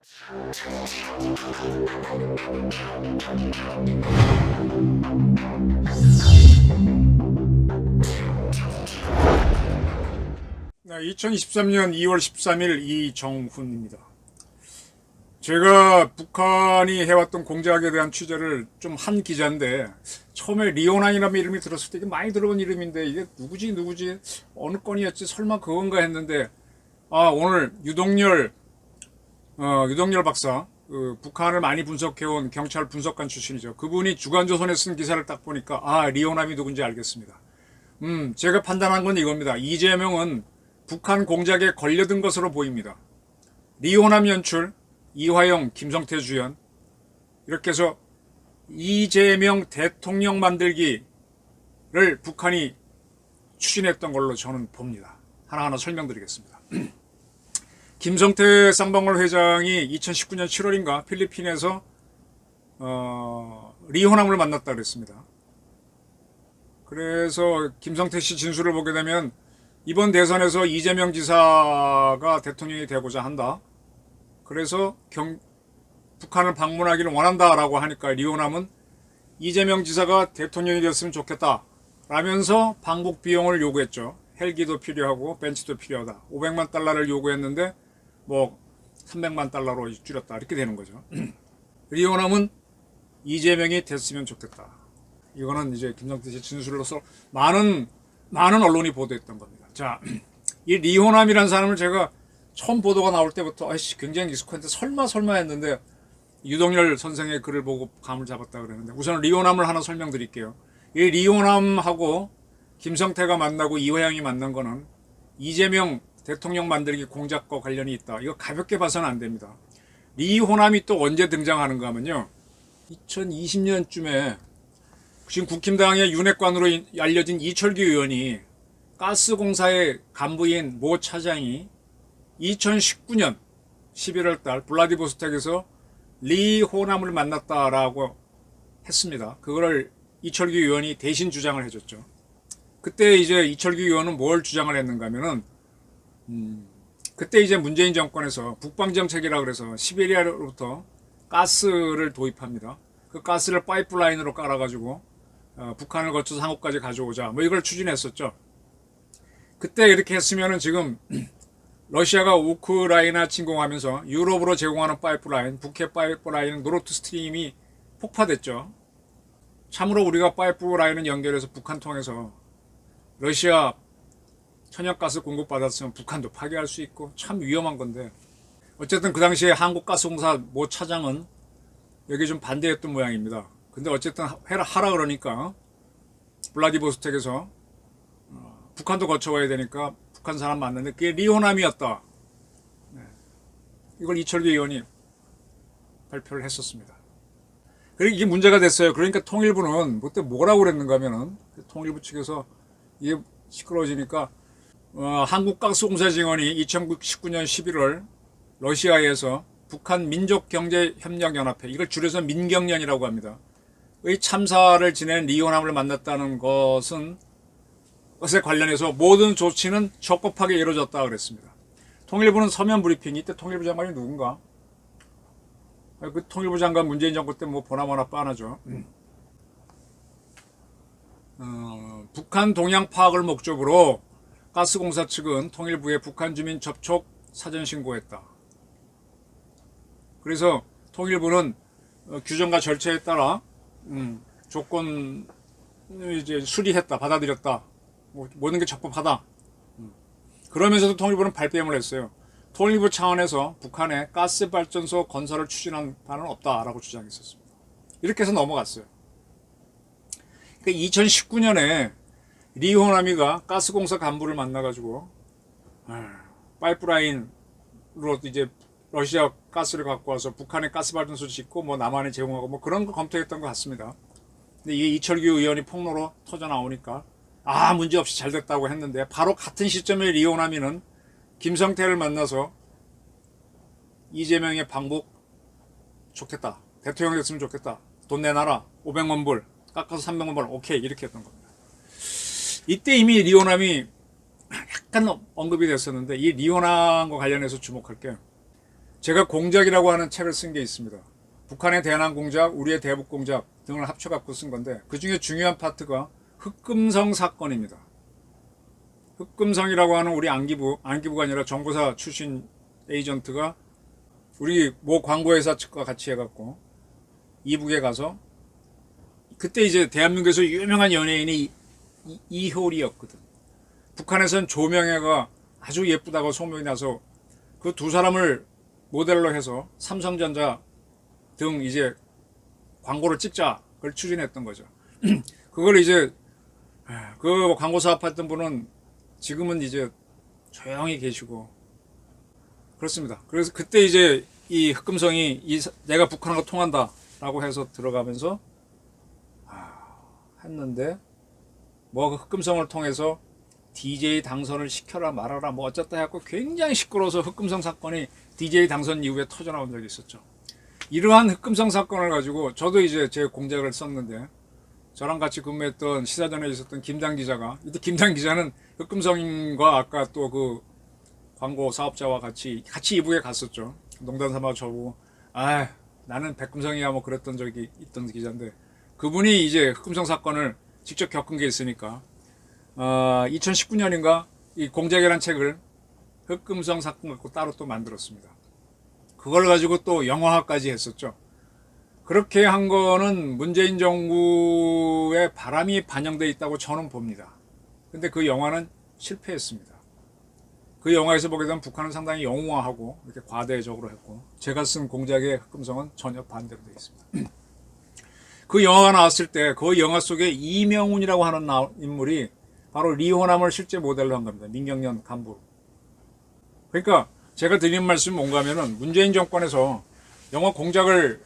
2023년 2월 13일 이정훈입니다. 제가 북한이 해왔던 공작에 대한 취재를 좀 한 기자인데, 처음에 리오난이라는 이름이 들었을 때 이게 많이 들어본 이름인데 이게 누구지 어느 건이었지 설마 그건가 했는데, 오늘 유동열 박사, 북한을 많이 분석해온 경찰 분석관 출신이죠. 그분이 주간조선에 쓴 기사를 딱 보니까 리오남이 누군지 알겠습니다. 제가 판단한 건 이겁니다. 이재명은 북한 공작에 걸려든 것으로 보입니다. 리오남 연출, 이화영, 김성태 주연, 이렇게 해서 이재명 대통령 만들기를 북한이 추진했던 걸로 저는 봅니다. 하나하나 설명드리겠습니다. 김성태 쌍방울 회장이 2019년 7월인가 필리핀에서 리호남을 만났다 그랬습니다. 그래서 김성태 씨 진술을 보게 되면 이번 대선에서 이재명 지사가 대통령이 되고자 한다. 그래서 북한을 방문하기를 원한다라고 하니까 리오남은 이재명 지사가 대통령이 됐으면 좋겠다 라면서 방북 비용을 요구했죠. 헬기도 필요하고 벤치도 필요하다. 500만 달러를 요구했는데 300만 달러로 줄였다. 이렇게 되는 거죠. 리오남은 이재명이 됐으면 좋겠다. 이거는 이제 김성태 씨 진술로서 많은 언론이 보도했던 겁니다. 자, 이 리오남이라는 사람을 제가 처음 보도가 나올 때부터 굉장히 익숙한데 설마 했는데 유동열 선생의 글을 보고 감을 잡았다 그러는데, 우선 리오남을 하나 설명드릴게요. 이 리오남하고 김성태가 만나고 이화영이 만난 거는 이재명 대통령 만들기 공작과 관련이 있다. 이거 가볍게 봐서는 안 됩니다. 리호남이 또 언제 등장하는가 하면요, 2020년쯤에 지금 국힘당의 윤핵관으로 알려진 이철규 의원이 가스공사의 간부인 모 차장이 2019년 11월 달 블라디보스톡에서 리호남을 만났다라고 했습니다. 그거를 이철규 의원이 대신 주장을 해줬죠. 그때 이제 이철규 의원은 뭘 주장을 했는가 하면은, 그때 이제 문재인 정권에서 북방정책이라 그래서 시베리아로부터 가스를 도입합니다. 그 가스를 파이프라인으로 깔아가지고 북한을 거쳐서 한국까지 가져오자, 이걸 추진했었죠. 그때 이렇게 했으면은 지금 러시아가 우크라이나 침공하면서 유럽으로 제공하는 파이프라인, 북해 파이프라인 노르트 스트림이 폭파됐죠. 참으로 우리가 파이프라인을 연결해서 북한 통해서 러시아 천연가스 공급받았으면 북한도 파괴할 수 있고 참 위험한 건데, 어쨌든 그 당시에 한국가스공사 모 차장은 여기 좀 반대했던 모양입니다. 근데 어쨌든 하라 그러니까 블라디보스톡에서 북한도 거쳐와야 되니까 북한 사람 만났는데 그게 리호남이었다. 이걸 이철규 의원이 발표를 했었습니다. 그리고 이게 문제가 됐어요. 그러니까 통일부는 그때 뭐라고 그랬는가 하면은, 통일부 측에서 이게 시끄러워지니까 한국가스공사 증언이 2019년 11월 러시아에서 북한 민족경제협력연합회, 이걸 줄여서 민경련이라고 합니다, 의 참사를 지낸 리오남을 만났다는 것에 관련해서 모든 조치는 적법하게 이루어졌다 그랬습니다. 통일부는 서면 브리핑, 이때 통일부 장관이 누군가? 그 통일부 장관 문재인 정권 때 보나마나 뻔하죠. 북한 동향 파악을 목적으로 가스공사 측은 통일부에 북한 주민 접촉 사전 신고했다. 그래서 통일부는 규정과 절차에 따라 조건 이제 수리했다, 받아들였다, 모든 게 적법하다. 그러면서도 통일부는 발뺌을 했어요. 통일부 차원에서 북한에 가스발전소 건설을 추진한 바는 없다라고 주장했었습니다. 이렇게 해서 넘어갔어요. 그러니까 2019년에 리호남이가 가스공사 간부를 만나가지고 파이프라인으로 이제 러시아 가스를 갖고 와서 북한에 가스발전소 짓고 남한에 제공하고 그런 거 검토했던 것 같습니다. 근데 이게 이철규 의원이 폭로로 터져 나오니까 문제없이 잘 됐다고 했는데, 바로 같은 시점에 리오남이는 김성태를 만나서 이재명의 방북 좋겠다, 대통령 됐으면 좋겠다, 돈 내놔라, 500만 불 깎아서 300만 불 오케이, 이렇게 했던 겁니다. 이때 이미 리오남이 약간 언급이 됐었는데, 이 리오남과 관련해서 주목할게요. 제가 공작이라고 하는 책을 쓴 게 있습니다. 북한의 대남 공작, 우리의 대북 공작 등을 합쳐갖고 쓴 건데 그 중에 중요한 파트가 흑금성 사건입니다. 흑금성이라고 하는 우리 안기부가 아니라 정보사 출신 에이전트가 우리 모 광고회사 측과 같이 해갖고 이북에 가서 그때 이제 대한민국에서 유명한 연예인이 이효리였거든. 북한에선 조명혜가 아주 예쁘다고 소문이 나서 그 두 사람을 모델로 해서 삼성전자 등 이제 광고를 찍자 그걸 추진했던 거죠. 그걸 이제 그 광고 사업했던 분은 지금은 이제 조용히 계시고 그렇습니다. 그래서 그때 이제 이 흑금성이 내가 북한하고 통한다라고 해서 들어가면서 했는데 뭐 그 흑금성을 통해서 DJ 당선을 시켜라 말아라 뭐 어쨌다 해갖고 굉장히 시끄러워서 흑금성 사건이 DJ 당선 이후에 터져나온 적이 있었죠. 이러한 흑금성 사건을 가지고 저도 이제 제 공작을 썼는데 저랑 같이 근무했던 시사전에 있었던 김당 기자가 이때 김당 기자는 흑금성과 아까 또 그 광고 사업자와 같이 이북에 갔었죠. 농담 삼아 저보고 나는 백금성이야 뭐 그랬던 적이 있던 기자인데 그분이 이제 흑금성 사건을 직접 겪은 게 있으니까 2019년인가 이 공작이라는 책을 흑금성 사건 갖고 따로 또 만들었습니다. 그걸 가지고 또 영화화까지 했었죠. 그렇게 한 거는 문재인 정부의 바람이 반영되어 있다고 저는 봅니다. 근데 그 영화는 실패했습니다. 그 영화에서 보게 되면 북한은 상당히 영웅화하고 이렇게 과대적으로 했고 제가 쓴 공작의 흑금성은 전혀 반대로 되어 있습니다. 그 영화가 나왔을 때 그 영화 속에 이명훈이라고 하는 인물이 바로 리호남을 실제 모델로 한 겁니다. 민경련 간부. 그러니까 제가 드리는 말씀이 뭔가 하면은 문재인 정권에서 영화 공작을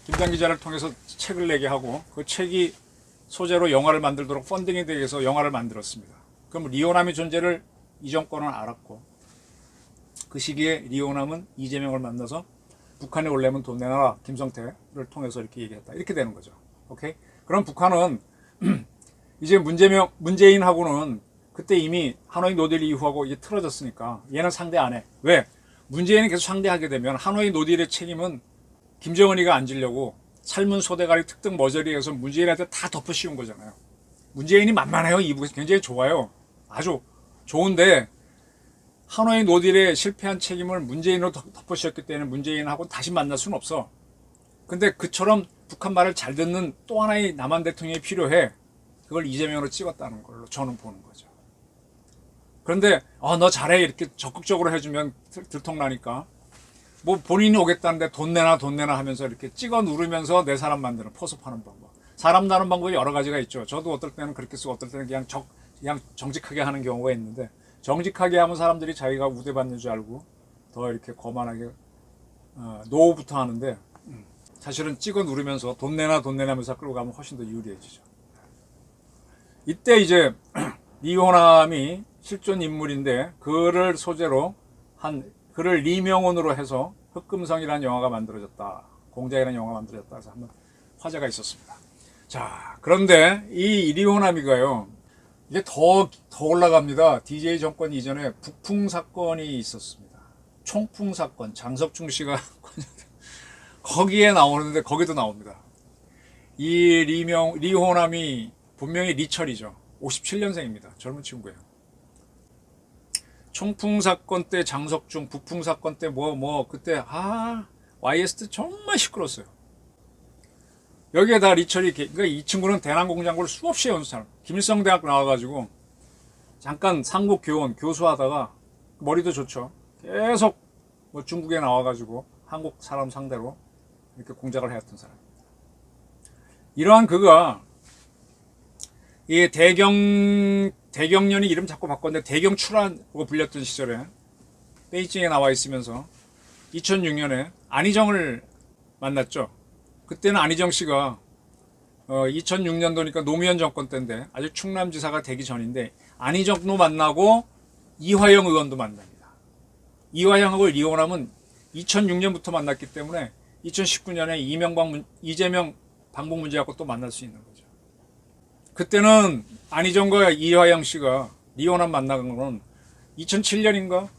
김당 기자를 통해서 책을 내게 하고 그 책이 소재로 영화를 만들도록 펀딩이 되기 위해서 영화를 만들었습니다. 그럼 리호남의 존재를 이 정권은 알았고 그 시기에 리호남은 이재명을 만나서 북한에 올려면 돈 내놔라 김성태를 통해서 이렇게 얘기했다. 이렇게 되는 거죠. 오케이? 그럼 북한은 이제 문재인하고는 그때 이미 하노이 노딜 이후하고 이게 틀어졌으니까 얘는 상대 안 해. 왜? 문재인이 계속 상대하게 되면 하노이 노딜의 책임은 김정은이가 안 지려고 삶은 소대가리 특등 머저리에서 문재인한테 다 덮어씌운 거잖아요. 문재인이 만만해요. 이북에서 굉장히 좋아요. 아주 좋은데 하노이 노딜의 실패한 책임을 문재인으로 덮어씌웠기 때문에 문재인하고 다시 만날 수는 없어. 근데 그처럼 북한 말을 잘 듣는 또 하나의 남한 대통령이 필요해. 그걸 이재명으로 찍었다는 걸로 저는 보는 거죠. 그런데 너 잘해 이렇게 적극적으로 해주면 들통나니까 뭐 본인이 오겠다는데 돈 내나 하면서 이렇게 찍어 누르면서 내 사람 만드는 포섭하는 방법. 사람 나는 방법이 여러 가지가 있죠. 저도 어떨 때는 그렇게 쓰고 어떨 때는 그냥 정직하게 하는 경우가 있는데 정직하게 하면 사람들이 자기가 우대받는 줄 알고 더 이렇게 거만하게 노후부터 하는데 사실은 찍어 누르면서 돈 내나 하면서 끌고 가면 훨씬 더 유리해지죠. 이때 이제 리호남이 실존 인물인데 그를 소재로 그를 리명훈으로 해서 흑금성이라는 영화가 만들어졌다. 공작이라는 영화가 만들어졌다 해서 한번 화제가 있었습니다. 자, 그런데 이 리호남이가요. 이게 더 올라갑니다. DJ 정권 이전에 북풍 사건이 있었습니다. 총풍 사건, 장석중 씨가 거기에 나오는데 거기도 나옵니다. 이 리호남이 분명히 리철이죠. 57년생입니다. 젊은 친구예요. 총풍 사건 때 장석중, 북풍 사건 때 그때 YS 때 정말 시끄러웠어요. 여기에 다 리철이, 그러니까 이 친구는 대남공장고를 수없이 해온 사람. 김일성 대학 나와가지고 잠깐 삼국 교수하다가 머리도 좋죠. 계속 뭐 중국에 나와가지고 한국 사람 상대로 이렇게 공작을 해왔던 사람입니다. 이러한 그가 이 대경련이 이름 자꾸 바꿨는데 대경출하고 불렸던 시절에 베이징에 나와 있으면서 2006년에 안희정을 만났죠. 그때는 안희정 씨가 2006년도니까 노무현 정권 때인데 아직 충남지사가 되기 전인데 안희정도 만나고 이화영 의원도 만납니다. 이화영하고 리호남은 2006년부터 만났기 때문에 2019년에 이재명 방북 문제 갖고 또 만날 수 있는 거죠. 그때는 안희정과 이화영 씨가 리호남 만난 거는 2007년인가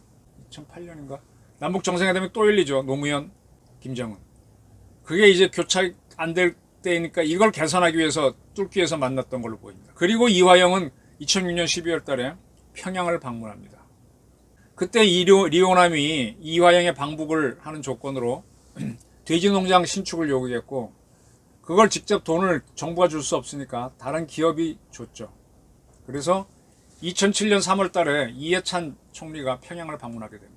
2008년인가 남북 정상회담이 또 열리죠. 노무현, 김정은. 그게 이제 교착 안 될 때니까 이걸 개선하기 위해서 뚫기 위해서 만났던 걸로 보입니다. 그리고 이화영은 2006년 12월 달에 평양을 방문합니다. 그때 리오남이 이화영의 방북을 하는 조건으로 돼지농장 신축을 요구했고, 그걸 직접 돈을 정부가 줄 수 없으니까 다른 기업이 줬죠. 그래서 2007년 3월 달에 이해찬 총리가 평양을 방문하게 됩니다.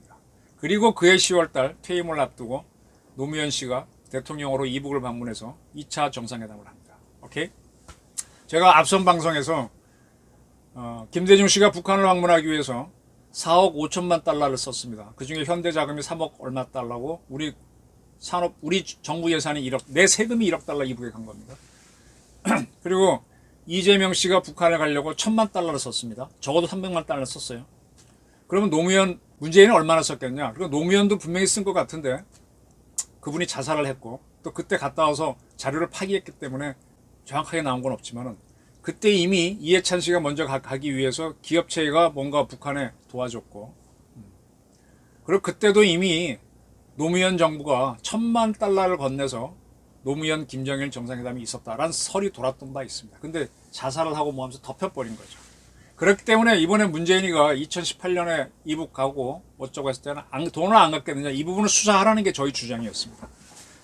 그리고 그해 10월 달 퇴임을 앞두고 노무현 씨가 대통령으로 이북을 방문해서 2차 정상회담을 합니다. 오케이? 제가 앞선 방송에서 김대중 씨가 북한을 방문하기 위해서 4억 5천만 달러를 썼습니다. 그 중에 현대자금이 3억 얼마 달러고 우리 정부 예산이 1억, 내 세금이 1억 달러 이북에 간 겁니다. 그리고 이재명 씨가 북한에 가려고 1,000만 달러를 썼습니다. 적어도 300만 달러 썼어요. 그러면 문재인은 얼마나 썼겠냐? 그리고 노무현도 분명히 쓴 것 같은데 그분이 자살을 했고 또 그때 갔다 와서 자료를 파기했기 때문에 정확하게 나온 건 없지만은 그때 이미 이해찬 씨가 먼저 가기 위해서 기업체가 뭔가 북한에 도와줬고, 그리고 그때도 이미 노무현 정부가 1,000만 달러를 건네서 노무현 김정일 정상회담이 있었다라는 설이 돌았던 바 있습니다. 근데 자살을 하고 뭐 하면서 덮여버린 거죠. 그렇기 때문에 이번에 문재인이가 2018년에 이북 가고 어쩌고 했을 때는 돈을 안 갖겠느냐, 이 부분을 수사하라는 게 저희 주장이었습니다.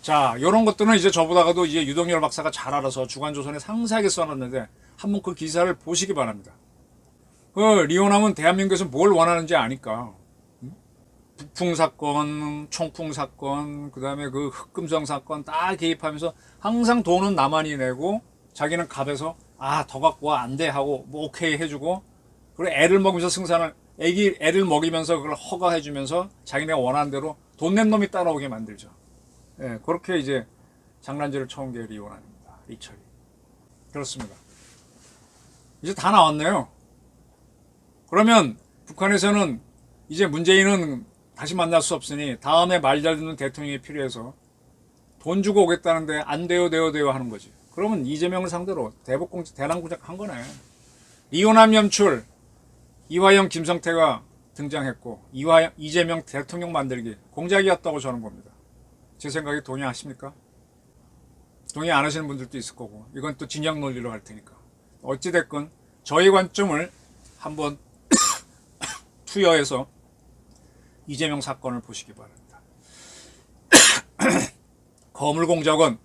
자, 이런 것들은 이제 저보다가도 이제 유동열 박사가 잘 알아서 주간조선에 상세하게 써놨는데 한번 그 기사를 보시기 바랍니다. 리오남은 대한민국에서 뭘 원하는지 아니까. 북풍 사건, 총풍 사건, 그 다음에 그 흑금성 사건 다 개입하면서 항상 돈은 남한이 내고 자기는 갑에서 더 갖고 와 안 돼 하고 뭐 오케이 해주고, 그리고 애를 먹이면서 애를 먹이면서 그걸 허가해주면서 자기네가 원하는 대로 돈 낸 놈이 따라오게 만들죠. 예, 그렇게 이제 장난질을 쳐온 게 리오남입니다. 리철이. 그렇습니다. 이제 다 나왔네요. 그러면 북한에서는 이제 문재인은 다시 만날 수 없으니 다음에 말 잘 듣는 대통령이 필요해서 돈 주고 오겠다는데 안 돼요 하는 거지. 그러면 이재명을 상대로 대남공작 한 거네. 리오남 연출, 이화영 김성태가 등장했고 이재명 대통령 만들기 공작이었다고 저는 봅니다. 제 생각에 동의하십니까? 동의 안 하시는 분들도 있을 거고, 이건 또 진영 논리로 할 테니까. 어찌됐건 저희 관점을 한번 투여해서 이재명 사건을 보시기 바랍니다. 거물공작은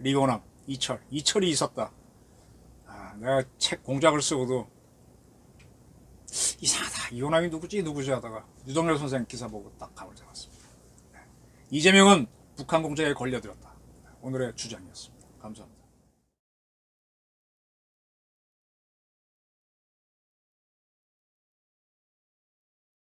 리오남, 이철이 있었다. 내가 책 공작을 쓰고도 이상하다, 이호남이 누구지 하다가 유동열 선생 기사 보고 딱 감을 잡았습니다. 이재명은 북한 공작에 걸려들었다. 오늘의 주장이었습니다. 감사합니다.